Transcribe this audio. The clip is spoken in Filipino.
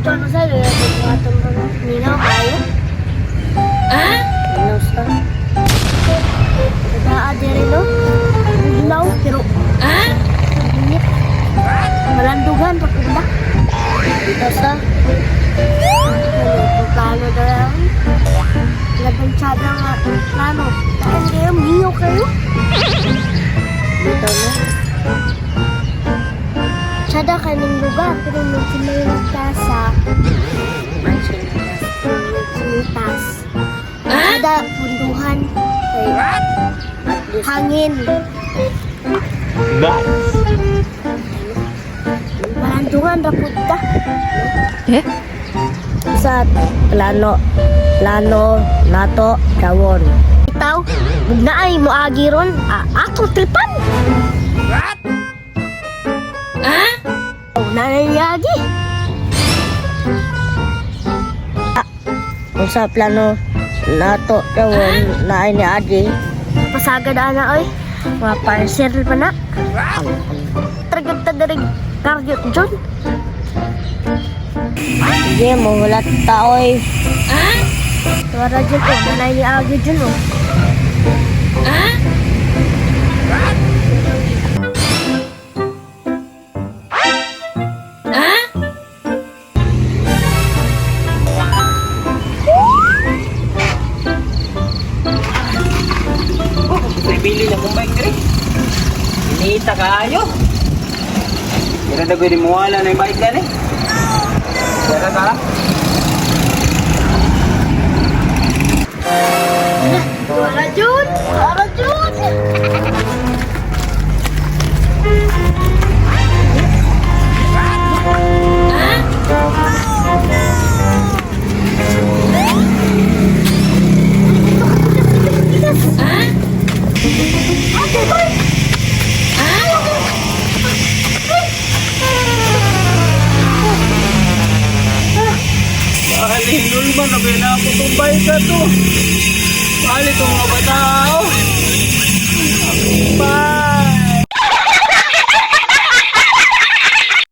Tsaka sa'yo, nagpapatong ka na. Ninaw kayo? Ninaw sa. Nagdaade rin, no? Naglaw, pero... Init. Malandugan, pakunda. Dito sa... Plano na lang. Lagansyada nga plano. Dahil kayo, miyo kayo. Dito na. Tsada ka ng lugar, pero nung sinilas ka sa... Sinitas. Tsada, punduhan. Hangin. Nice. Malandungan, rapod ka. Sa plano nato dawon. Itaw, na ay moagi ron. Akong tripan. Nanayagi. Kung sa plano nato dawon na ni Adi. Pasagad ana oy. Mga parcel pa na. Tragad ta dari karyot John. Hindi mo hulat taoy. Tuwara dyan o, nanay ni Agi dyan o. Bili na kong bike rin. Inita kayo. Kira na pwede muwala na yung bike na eh. Kira ka? Tuwara dyan! Tuwara dyan! Mahal hinul man, nabila ako itong bike ka to. Mahal itong mga bata.